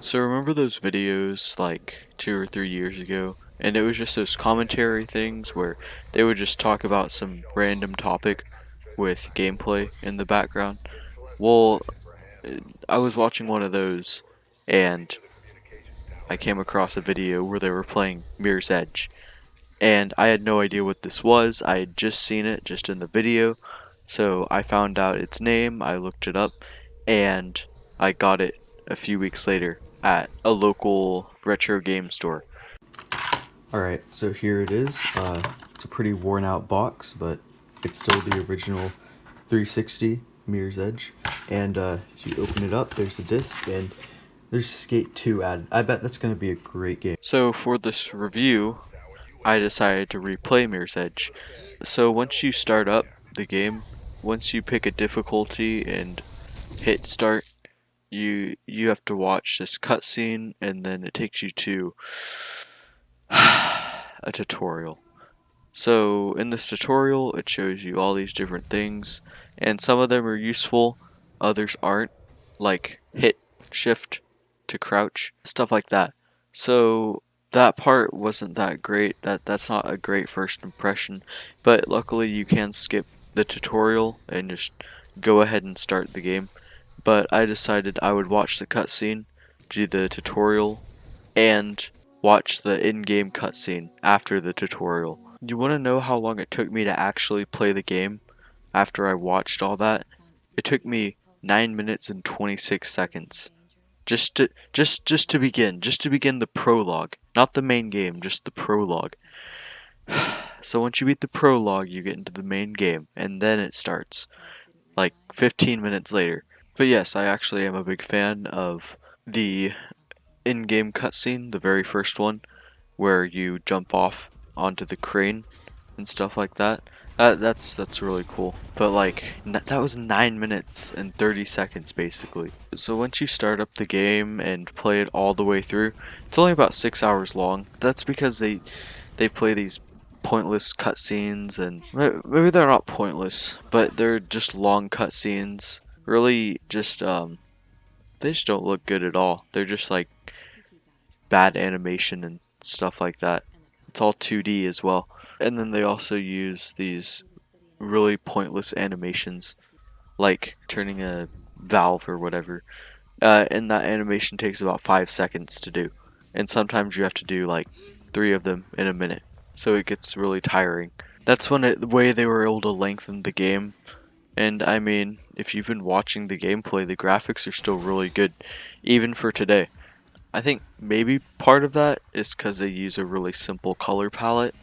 So remember those videos like 2 or 3 years ago? And it was just those commentary things where they would just talk about some random topic with gameplay in the background. Well, I was watching one of those and I came across a video where they were playing Mirror's Edge. And I had no idea what this was. I had just seen it just in the video. So I found out its name, I looked it up, and I got it a few weeks later at a local retro game store. Alright, so here it is. It's a pretty worn out box, but it's still the original 360 Mirror's Edge. And if you open it up, there's a disc, and there's Skate 2 added. I bet that's going to be a great game. So for this review, I decided to replay Mirror's Edge. So once you start up the game, once you pick a difficulty and hit start, you have to watch this cutscene, and then it takes you to a tutorial. So in this tutorial, it shows you all these different things, and some of them are useful, others aren't, like hit shift to crouch, stuff like that. So that part wasn't that great. That's not a great first impression, but luckily you can skip the tutorial and just go ahead and start the game. But I decided I would watch the cutscene, do the tutorial, and watch the in-game cutscene after the tutorial. You want to know how long it took me to actually play the game after I watched all that? It took me 9 minutes and 26 seconds. Just to begin the prologue, not the main game, just the prologue. So once you beat the prologue, you get into the main game, and then it starts, like 15 minutes later. But yes, I actually am a big fan of the in-game cutscene, the very first one, where you jump off onto the crane and stuff like that. That's really cool. But like that was 9 minutes and 30 seconds basically. So once you start up the game and play it all the way through, it's only about 6 hours long. That's because they play these pointless cutscenes, and maybe they're not pointless, but they're just long cutscenes. Really, just they just don't look good at all. They're just like bad animation and stuff like that. It's all 2D as well. And then they also use these really pointless animations, like turning a valve or whatever. And that animation takes about 5 seconds to do. And sometimes you have to do like 3 of them in a minute. So it gets really tiring. That's the way they were able to lengthen the game. And I mean, if you've been watching the gameplay, the graphics are still really good, even for today. I think maybe part of that is because they use a really simple color palette,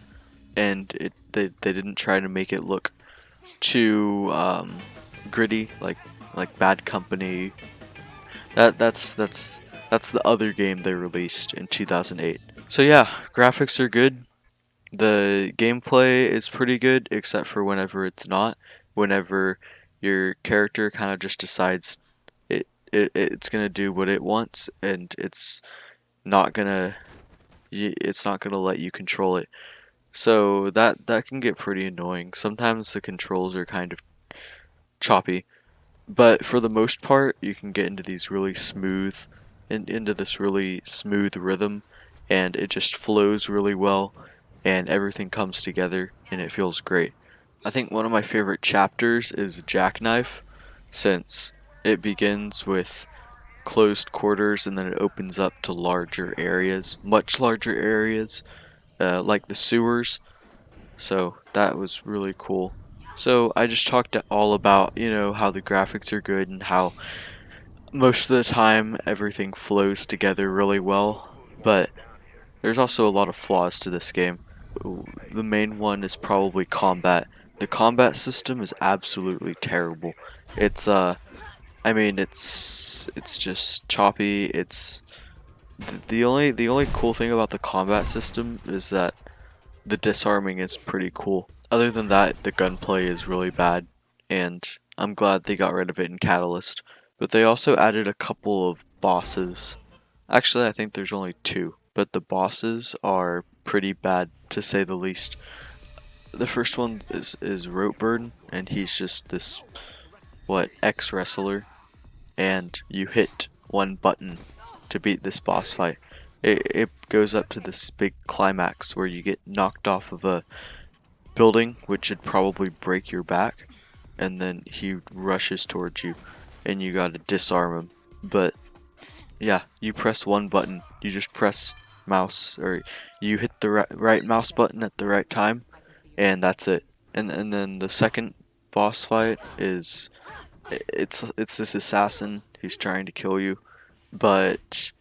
and they didn't try to make it look too gritty, like Bad Company. That's the other game they released in 2008. So yeah, graphics are good. The gameplay is pretty good, except for whenever it's not. Whenever your character kind of just decides it's gonna do what it wants, and not gonna it's not gonna let you control it. So that can get pretty annoying. Sometimes the controls are kind of choppy, but for the most part, you can get into these really smooth into this really smooth rhythm, and it just flows really well, and everything comes together, and it feels great. I think one of my favorite chapters is Jackknife, since it begins with closed quarters and then it opens up to larger areas, much larger areas, like the sewers. So that was really cool. So I just talked all about, how the graphics are good and how most of the time everything flows together really well, but there's also a lot of flaws to this game. The main one is probably combat. The combat system is absolutely terrible. It's I mean it's just choppy. It's the only cool thing about the combat system is that the disarming is pretty cool. Other than that, the gunplay is really bad, and I'm glad they got rid of it in Catalyst. But they also added a couple of bosses. Actually, I think there's only 2, but the bosses are pretty bad to say the least. The first one is Ropeburn, and he's just this ex-wrestler, and you hit one button to beat this boss fight. It goes up to this big climax where you get knocked off of a building, which should probably break your back, and then he rushes towards you, and you gotta disarm him. But yeah, you press one button. You just press mouse, or you hit the right mouse button at the right time, and that's it. And then the second boss fight is it's this assassin who's trying to kill you, but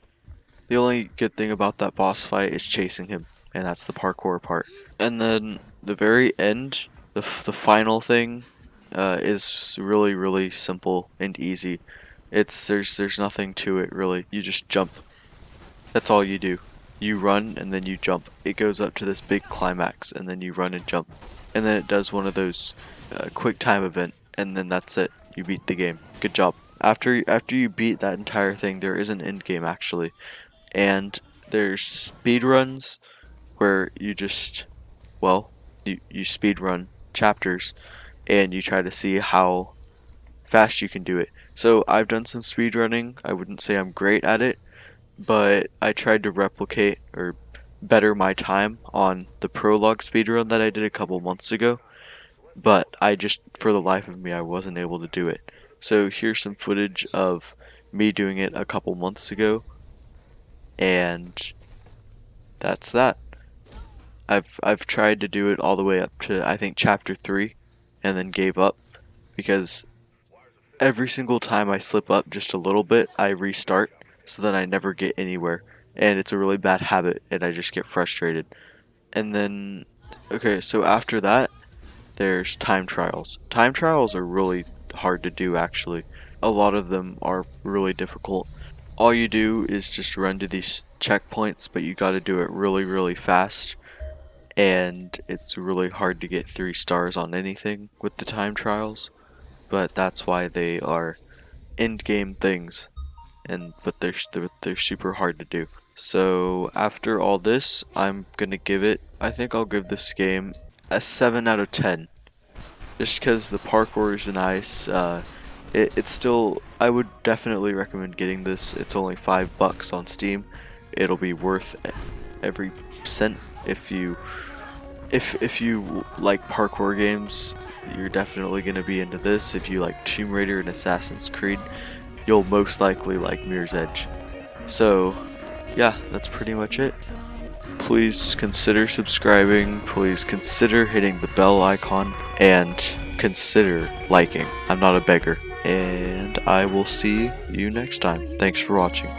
the only good thing about that boss fight is chasing him, and that's the parkour part. And then the very end, the final thing, is really simple and easy. There's nothing to it really. You just jump. That's all you do. You run and then you jump. It goes up to this big climax, and then you run and jump, and then it does one of those quick time event, and then that's it. You beat the game. Good job. After you beat that entire thing, there is an end game actually, and there's speed runs where you just, well, you speed run chapters, and you try to see how fast you can do it. So I've done some speed running. I wouldn't say I'm great at it, but I tried to replicate or better my time on the prologue speedrun that I did a couple months ago, but I just, for the life of me, I wasn't able to do it. So here's some footage of me doing it a couple months ago, and that's that. I've tried to do it all the way up to, I think, chapter 3, and then gave up because every single time I slip up just a little bit, I restart, so that I never get anywhere. And it's a really bad habit, and I just get frustrated. And then, okay, so after that, there's time trials. Time trials are really hard to do, actually. A lot of them are really difficult. All you do is just run to these checkpoints, but you gotta do it really fast. And it's really hard to get 3 stars on anything with the time trials. But that's why they are end game things, but they're super hard to do. So after all this, I'm gonna give it. I think I'll give this game a 7 out of 10, just because the parkour is nice. It's still. I would definitely recommend getting this. It's only $5 on Steam. It'll be worth every cent if you. If you like parkour games, you're definitely gonna be into this. If you like Tomb Raider and Assassin's Creed, you'll most likely like Mirror's Edge. So, yeah, that's pretty much it. Please consider subscribing, please consider hitting the bell icon, and consider liking. I'm not a beggar. And I will see you next time. Thanks for watching.